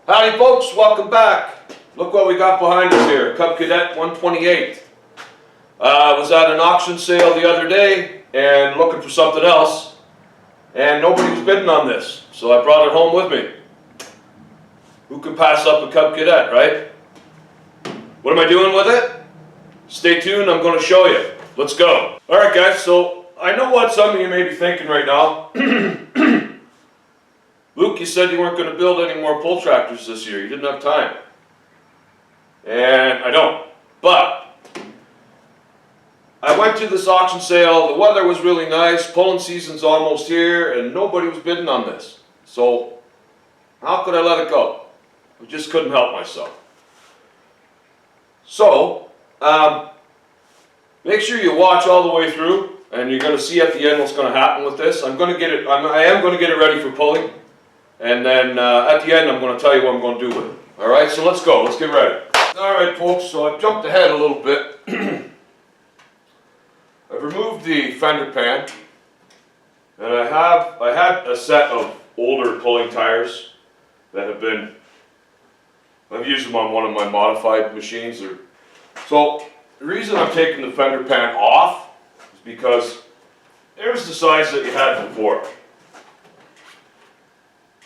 Howdy folks, welcome back. Look what we got behind us here, Cub Cadet 128. I was at an auction sale the other day and looking for something else, and nobody was bidding on this, so I brought it home with me. Who can pass up a Cub Cadet, right? What am I doing with it? Stay tuned, I'm going to show you. Let's go. Alright guys, so I know what some of you may be thinking right now. Luke, you said you weren't going to build any more pull tractors this year. You didn't have time. And I don't. But I went to this auction sale. The weather was really nice. Pulling season's almost here, and nobody was bidding on this. So how could I let it go? I just couldn't help myself. So make sure you watch all the way through, and you're going to see at the end what's going to happen with this. I am going to get it ready for pulling. And then at the end, I'm going to tell you what I'm going to do with it. All right, so let's go. Let's get ready. All right, folks, so I've jumped ahead a little bit. I've removed the fender pan. And I had a set of older pulling tires that I've used them on one of my modified machines. So the reason I'm taking the fender pan off is because there's the size that you had before.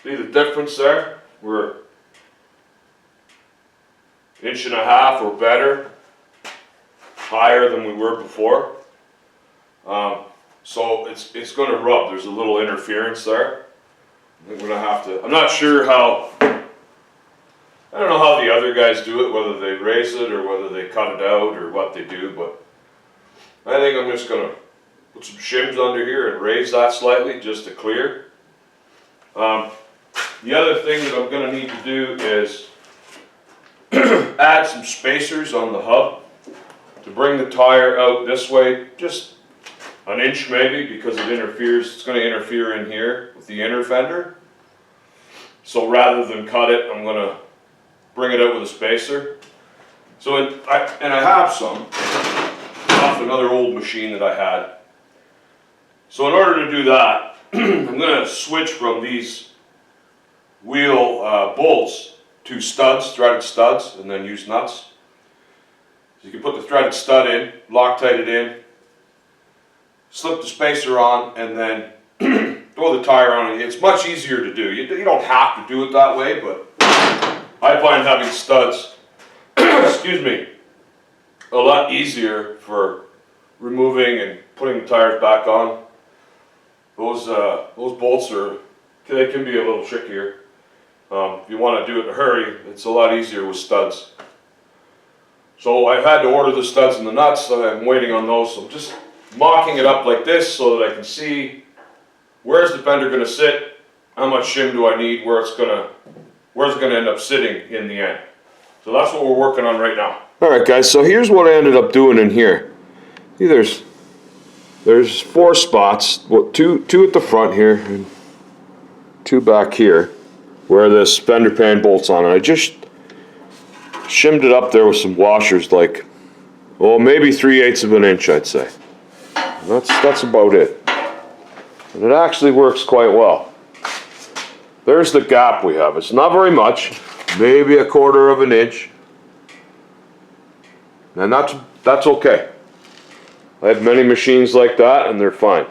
See the difference there? We're 1.5 inches or better higher than we were before. So it's going to rub. There's a little interference there. I think we're going to have to. I'm not sure how. I don't know how the other guys do it, whether they raise it or whether they cut it out or what they do, but I think I'm just going to put some shims under here and raise that slightly just to clear. The other thing that I'm going to need to do is add some spacers on the hub to bring the tire out this way, just 1 inch maybe, because it interferes. It's going to interfere in here with the inner fender. So rather than cut it, I'm going to bring it out with a spacer. So I have some off another old machine that I had. So in order to do that, I'm going to switch from these wheel bolts to studs, threaded studs, and then use nuts. So you can put the threaded stud in, Loctite it in, slip the spacer on, and then throw the tire on it. It's much easier to do. You don't have to do it that way, but I find having studs, excuse me, a lot easier for removing and putting the tires back on. Those bolts they can be a little trickier. If you want to do it in a hurry, it's a lot easier with studs. So I've had to order the studs and the nuts, so I'm waiting on those. So I'm just mocking it up like this so that I can see where's the fender going to sit, how much shim do I need, where's it going to end up sitting in the end. So that's what we're working on right now. Alright guys, so here's what I ended up doing in here. See, there's 4 spots, two at the front here and 2 back here, where this fender pan bolts on, and I just shimmed it up there with some washers, like, well, maybe 3/8 of an inch, I'd say. And that's about it. And it actually works quite well. There's the gap we have. It's not very much, maybe 1/4 of an inch, and that's okay. I have many machines like that, and they're fine.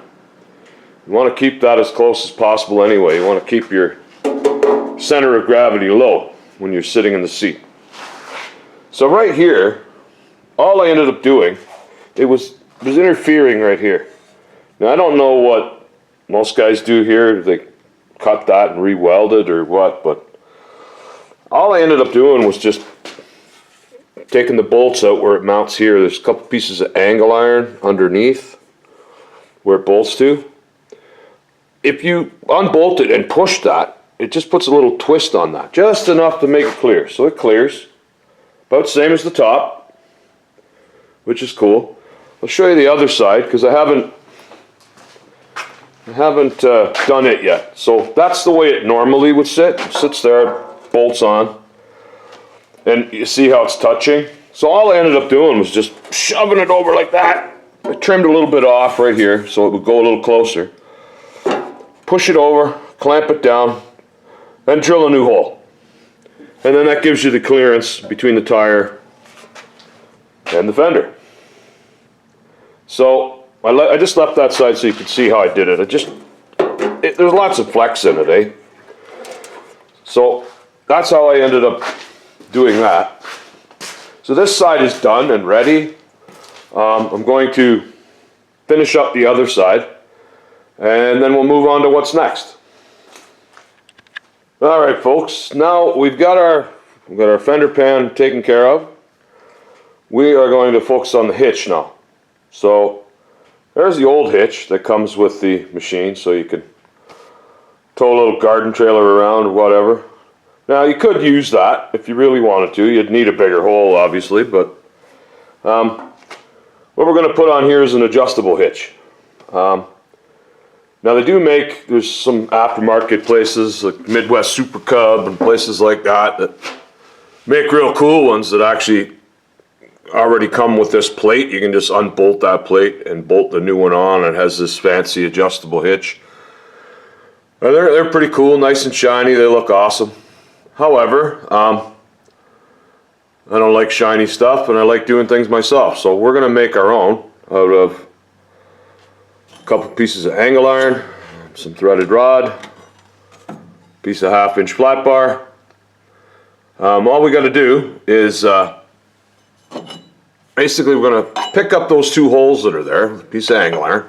You want to keep that as close as possible anyway. You want to keep your center of gravity low when you're sitting in the seat. So right here, all I ended up doing, it was interfering right here. Now I don't know what most guys do here. They cut that and re-weld it or what, but all I ended up doing was just taking the bolts out where it mounts here. There's a couple pieces of angle iron underneath where it bolts to. If you unbolt it and push that, it just puts a little twist on that, just enough to make it clear. So it clears, about the same as the top, which is cool. I'll show you the other side because I haven't done it yet. So that's the way it normally would sit. It sits there, bolts on, and you see how it's touching. So all I ended up doing was just shoving it over like that. I trimmed a little bit off right here so it would go a little closer. Push it over, clamp it down, then drill a new hole. And then that gives you the clearance between the tire and the fender. So I just left that side so you can see how I did it. There's lots of flex in it, eh? So that's how I ended up doing that. So this side is done and ready. I'm going to finish up the other side, and then we'll move on to what's next. All right, folks. Now we've got our fender pan taken care of. We are going to focus on the hitch now. So there's the old hitch that comes with the machine, so you can tow a little garden trailer around or whatever. Now you could use that if you really wanted to. You'd need a bigger hole, obviously, but what we're going to put on here is an adjustable hitch. Now they do make, there's some aftermarket places like Midwest Super Cub and places like that make real cool ones that actually already come with this plate. You can just unbolt that plate and bolt the new one on. It has this fancy adjustable hitch. They're pretty cool, nice and shiny. They look awesome. However, I don't like shiny stuff, and I like doing things myself. So we're going to make our own out of a couple pieces of angle iron, some threaded rod, piece of 1/2-inch flat bar. All we got to do is basically we're going to pick up those two holes that are there, a piece of angle iron,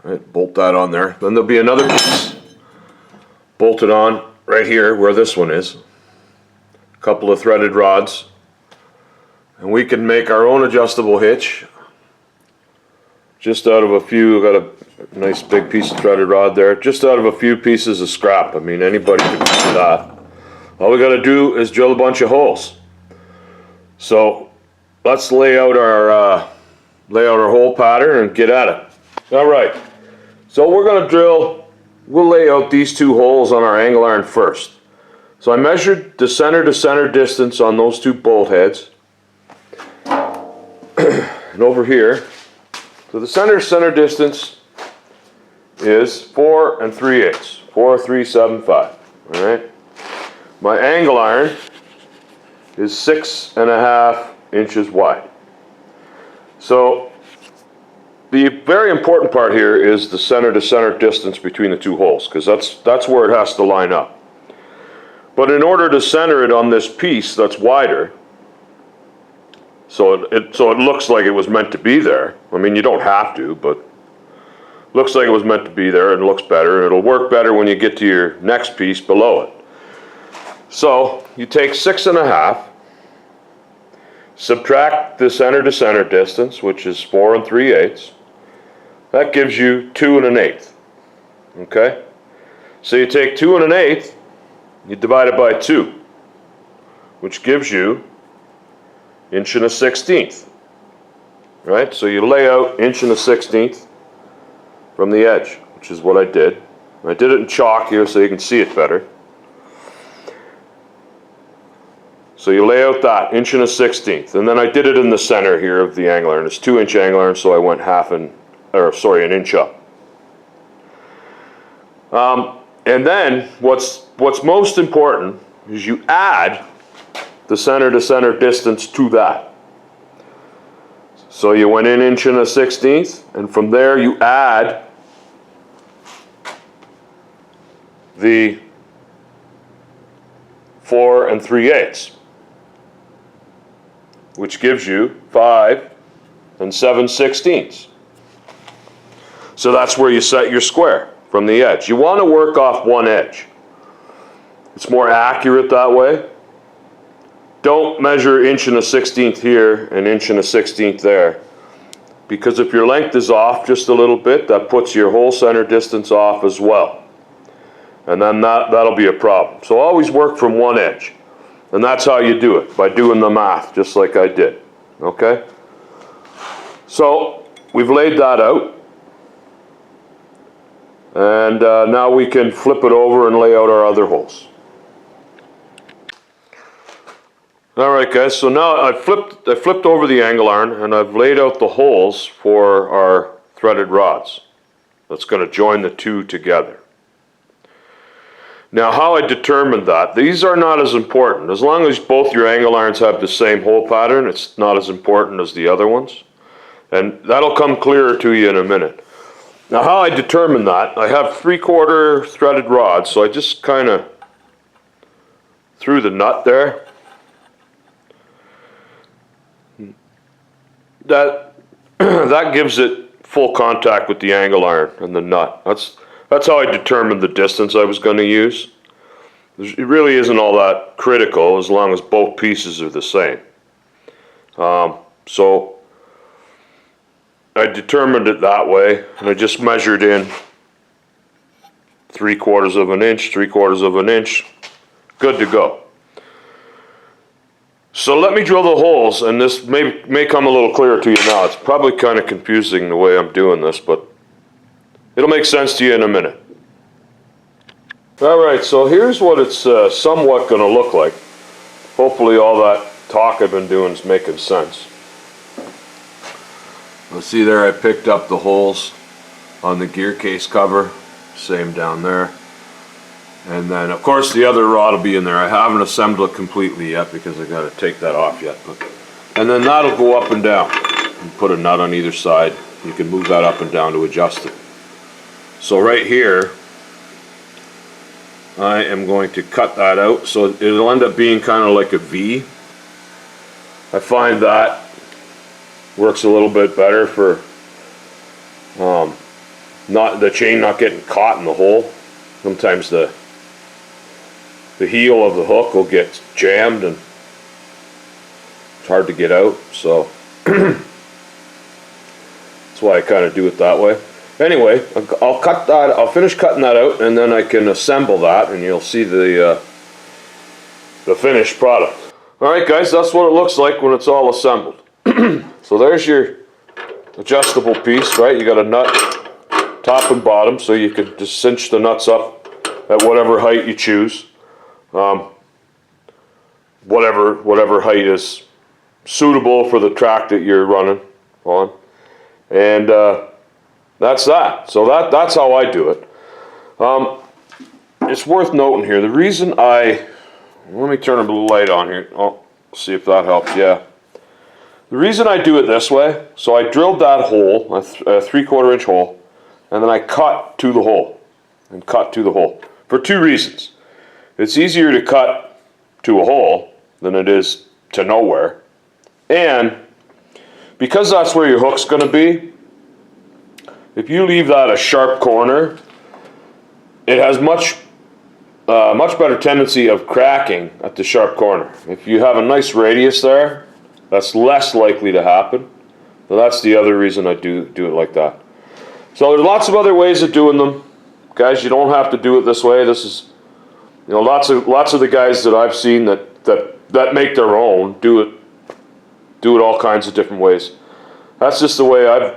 right, bolt that on there. Then there'll be another piece bolted on right here where this one is, a couple of threaded rods, and we can make our own adjustable hitch just out of a few. Got a nice big piece of threaded rod there, just out of a few pieces of scrap. I mean, anybody can do that. All we got to do is drill a bunch of holes. So let's lay out our hole pattern and get at it. All right, so we're going to drill, we'll lay out these two holes on our angle iron first. So I measured the center to center distance on those two bolt heads. And over here, so the center to center distance is 4 3/8, 4.375. All right. My angle iron is 6.5 inches wide. So the very important part here is the center to center distance between the two holes, because that's where it has to line up. But in order to center it on this piece that's wider, so it looks like it was meant to be there. I mean, you don't have to, but looks like it was meant to be there, and it looks better. It'll work better when you get to your next piece below it. So you take 6.5, subtract the center to center distance, which is 4 3/8. That gives you 2 1/8. Okay? So you take 2 1/8, you divide it by 2, which gives you 1 1/16. Right? So you lay out 1 1/16 from the edge, which is what I did. I did it in chalk here so you can see it better. So you lay out that 1 1/16, and then I did it in the center here of the angle iron. It's 2-inch angle iron, so I went an inch up. And then what's most important is you add the center to center distance to that. So you went in 1 1/16, and from there you add the 4 3/8. Which gives you 5 7/16. So that's where you set your square from the edge. You want to work off one edge. It's more accurate that way. Don't measure 1 1/16 here and 1 1/16 there, because if your length is off just a little bit, that puts your hole center distance off as well. And then that'll be a problem. So always work from one edge. And that's how you do it, by doing the math, just like I did. Okay? So we've laid that out. And now we can flip it over and lay out our other holes. Alright guys, so now I flipped over the angle iron, and I've laid out the holes for our threaded rods. That's going to join the two together. Now, how I determined that, these are not as important. As long as both your angle irons have the same hole pattern, it's not as important as the other ones. And that'll come clearer to you in a minute. Now, how I determined that, I have 3/4 threaded rods, so I just kind of threw the nut there. That gives it full contact with the angle iron and the nut. That's how I determined the distance I was going to use. It really isn't all that critical as long as both pieces are the same. So I determined it that way, and I just measured in 3/4 of an inch, 3/4 of an inch, good to go. So let me drill the holes, and this may come a little clearer to you now. It's probably kind of confusing the way I'm doing this, but it'll make sense to you in a minute. Alright, so here's what it's somewhat going to look like. Hopefully all that talk I've been doing is making sense. Let's see there, I picked up the holes on the gear case cover. Same down there. And then, of course, the other rod will be in there. I haven't assembled it completely yet because I got to take that off yet. And then that'll go up and down. You put a nut on either side. You can move that up and down to adjust it. So right here, I am going to cut that out. So it'll end up being kind of like a V. I find that works a little bit better for not the chain not getting caught in the hole. Sometimes the heel of the hook will get jammed and it's hard to get out, so that's why I kind of do it that way. Anyway, I'll cut that. I'll finish cutting that out, and then I can assemble that, and you'll see the finished product. All right, guys, that's what it looks like when it's all assembled. So there's your adjustable piece, right? You got a nut top and bottom, so you can just cinch the nuts up at whatever height you choose. Whatever height is suitable for the track that you're running on, and that's that. So that's how I do it. It's worth noting here, the reason let me turn a little light on here. Oh, see if that helps. Yeah. The reason I do it this way, so I drilled that hole, a 3/4 inch hole, and then I cut to the hole, and cut to the hole, for two reasons. It's easier to cut to a hole than it is to nowhere, and because that's where your hook's going to be, if you leave that a sharp corner, it has much better tendency of cracking at the sharp corner. If you have a nice radius there, that's less likely to happen. So that's the other reason I do it like that. So there's lots of other ways of doing them, guys. You don't have to do it this way. This is, you know, lots of the guys that I've seen that make their own do it all kinds of different ways. That's just the way I've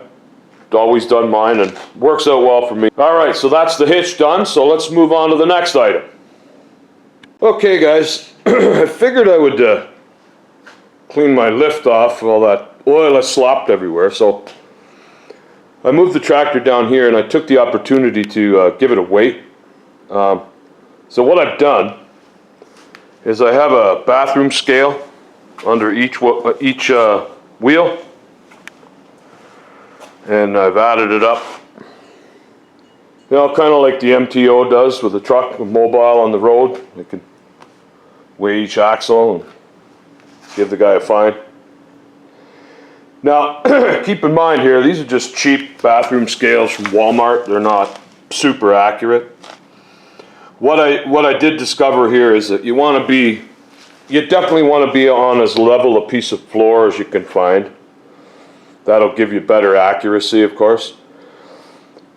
always done mine, and works out well for me. Alright, so that's the hitch done, so let's move on to the next item. Okay guys, I figured I would clean my lift off all that oil that slopped everywhere, so I moved the tractor down here and I took the opportunity to give it a weight. So what I've done is I have a bathroom scale under each wheel, and I've added it up. You know, kind of like the MTO does with a truck, a mobile on the road. They can weigh each axle and give the guy a fine. Now, keep in mind here, these are just cheap bathroom scales from Walmart. They're not super accurate. What I did discover here is that you definitely want to be on as level a piece of floor as you can find. That'll give you better accuracy, of course.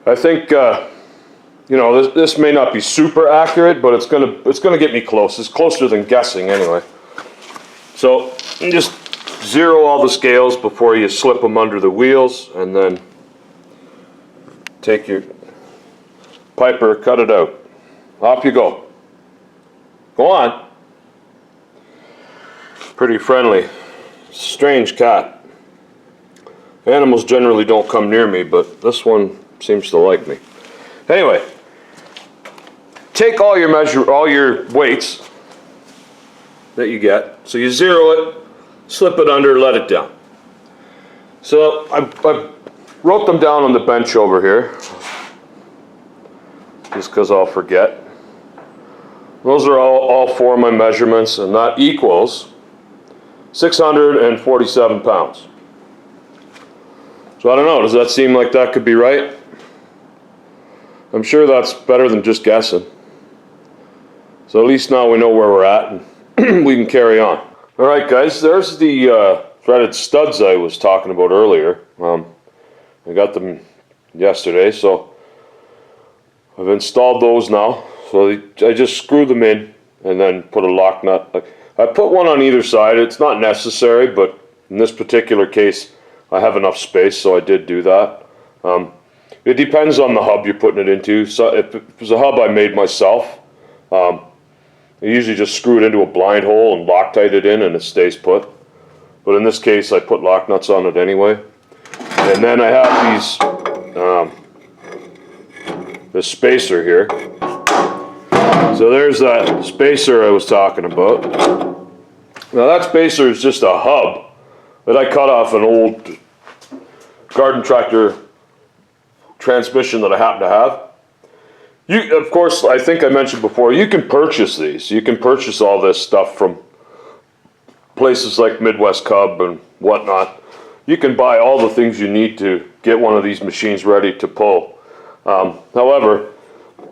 I think you know, this may not be super accurate, but it's gonna get me close. It's closer than guessing anyway. So you just zero all the scales before you slip them under the wheels, and then take your Piper, cut it out. Off you go. Go on. Pretty friendly. Strange cat. Animals generally don't come near me, but this one seems to like me. Anyway, take all your weights that you get. So you zero it, slip it under, let it down. So I wrote them down on the bench over here, just because I'll forget. Those are all four of my measurements, and that equals 647 pounds. So I don't know, does that seem like that could be right? I'm sure that's better than just guessing. So at least now we know where we're at and we can carry on. All right, guys, there's the threaded studs I was talking about earlier. I got them yesterday, so I've installed those now. So I just screw them in and then put a lock nut. I put one on either side. It's not necessary, but in this particular case, I have enough space, so I did do that. It depends on the hub you're putting it into. So if it was a hub I made myself, I usually just screw it into a blind hole and Loctite it in and it stays put. But in this case, I put lock nuts on it anyway. And then I have this spacer here. So there's that spacer I was talking about. Now that spacer is just a hub that I cut off an old garden tractor transmission that I happen to have. Of course, I think I mentioned before, you can purchase these. You can purchase all this stuff from places like Midwest Cub and whatnot. You can buy all the things you need to get one of these machines ready to pull. However,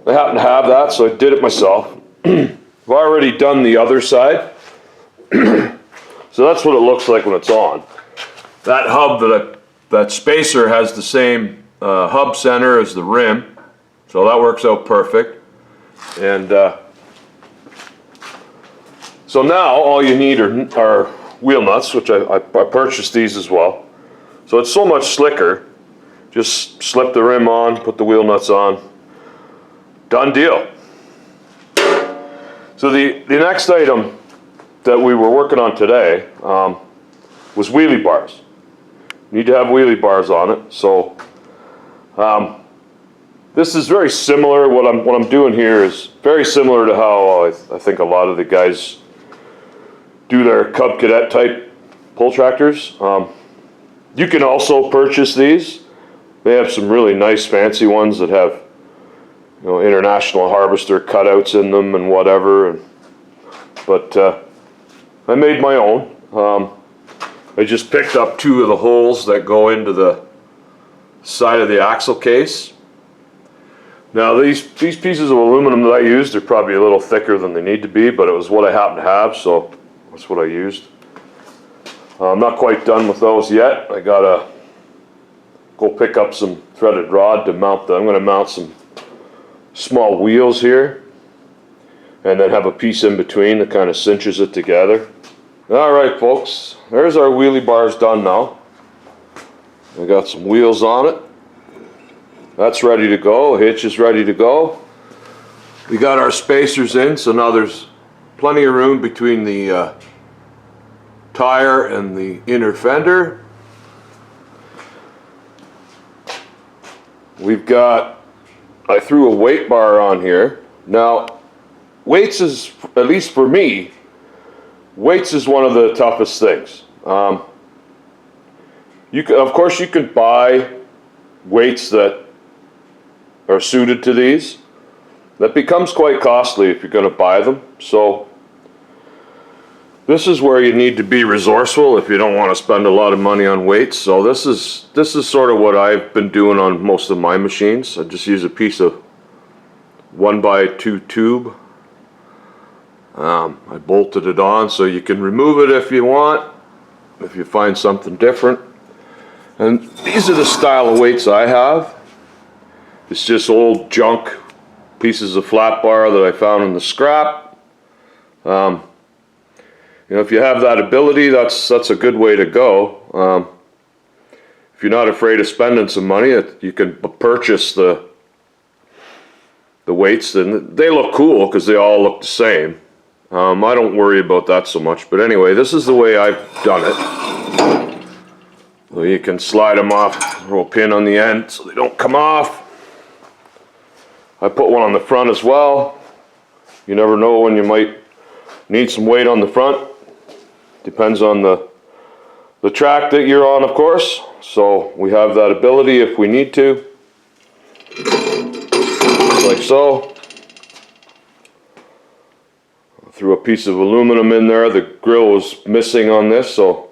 I happen to have that, so I did it myself. I've already done the other side. So that's what it looks like when it's on. That hub, that spacer has the same hub center as the rim, so that works out perfect. And so now all you need are wheel nuts, which I purchased these as well. So it's so much slicker. Just slip the rim on, put the wheel nuts on. Done deal. So the next item that we were working on today was wheelie bars. You need to have wheelie bars on it. So this is very similar. What I'm doing here is very similar to how I think a lot of the guys do their Cub Cadet type pull tractors. You can also purchase these. They have some really nice fancy ones that have, you know, International Harvester cutouts in them and whatever. But I made my own. I just picked up two of the holes that go into the side of the axle case. Now these pieces of aluminum that I used are probably a little thicker than they need to be, but it was what I happen to have, so that's what I used. I'm not quite done with those yet. I gotta go pick up some threaded rod to mount them. I'm gonna mount some small wheels here and then have a piece in between that kind of cinches it together. All right, folks, there's our wheelie bars done now. I got some wheels on it. That's ready to go. Hitch is ready to go. We got our spacers in, so now there's plenty of room between the tire and the inner fender. I threw a weight bar on here. Now, weights is, at least for me, weights is one of the toughest things. Of course, you can buy weights that are suited to these. That becomes quite costly if you're going to buy them. So this is where you need to be resourceful if you don't want to spend a lot of money on weights. So this is sort of what I've been doing on most of my machines. I just use a piece of 1x2 tube. I bolted it on, so you can remove it if you want, if you find something different. And these are the style of weights I have. It's just old junk pieces of flat bar that I found in the scrap. You know, if you have that ability, that's a good way to go. If you're not afraid of spending some money, you can purchase the weights, and they look cool because they all look the same. I don't worry about that so much, but anyway, this is the way I've done it. So you can slide them off, throw a pin on the end so they don't come off. I put one on the front as well. You never know when you might need some weight on the front. Depends on the track that you're on, of course. So we have that ability if we need to. Just like so. Threw a piece of aluminum in there. The grill was missing on this, so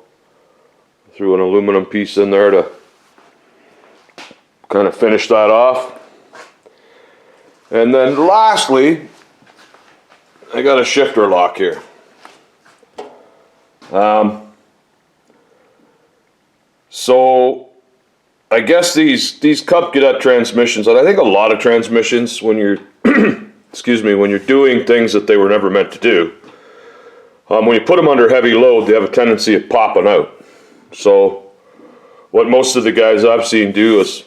I threw an aluminum piece in there to kind of finish that off. And then lastly, I got a shifter lock here. So I guess these Cub Cadet transmissions, and I think a lot of transmissions, when you're excuse me, when you're doing things that they were never meant to do, when you put them under heavy load, they have a tendency of popping out. So what most of the guys I've seen do is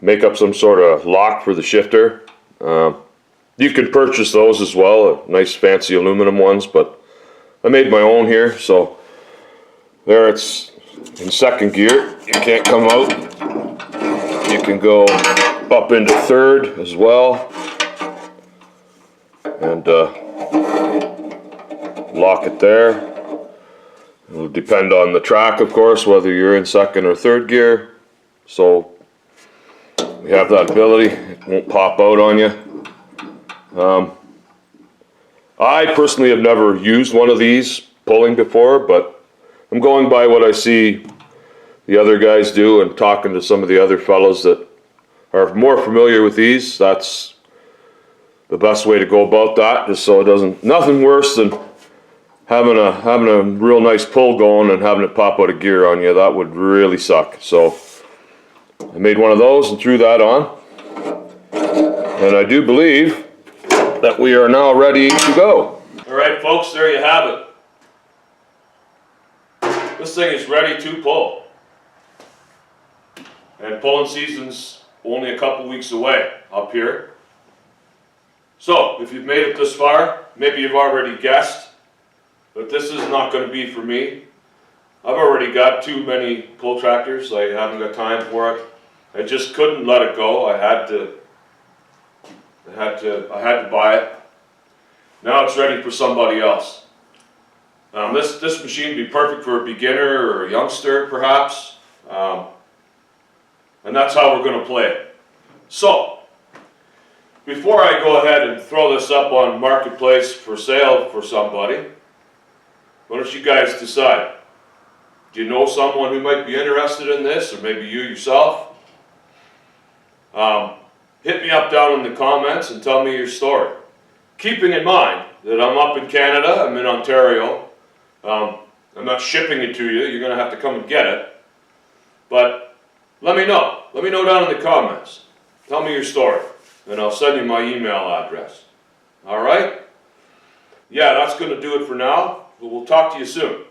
make up some sort of lock for the shifter. You can purchase those as well, nice fancy aluminum ones, but I made my own here. So there, it's in second gear. You can't come out. You can go up into third as well, and lock it there. It'll depend on the track, of course, whether you're in second or third gear. So we have that ability. It won't pop out on you. I personally have never used one of these pulling before, but I'm going by what I see the other guys do and talking to some of the other fellows that are more familiar with these. That's the best way to go about that, just so it doesn't, nothing worse than having a real nice pull going and having it pop out of gear on you. That would really suck. So I made one of those and threw that on, and I do believe that we are now ready to go. All right, folks, there you have it. This thing is ready to pull, and pulling season's only a couple weeks away up here. So if you've made it this far, maybe you've already guessed that this is not going to be for me. I've already got too many pull tractors. I haven't got time for it. I just couldn't let it go. I had to buy it. Now it's ready for somebody else. This machine would be perfect for a beginner or a youngster, perhaps. And that's how we're going to play it. So, before I go ahead and throw this up on Marketplace for sale for somebody, why don't you guys decide? Do you know someone who might be interested in this, or maybe you yourself? Hit me up down in the comments and tell me your story. Keeping in mind that I'm up in Canada, I'm in Ontario. I'm not shipping it to you, you're going to have to come and get it. But let me know. Let me know down in the comments. Tell me your story, and I'll send you my email address. Alright? Yeah, that's going to do it for now. We'll talk to you soon.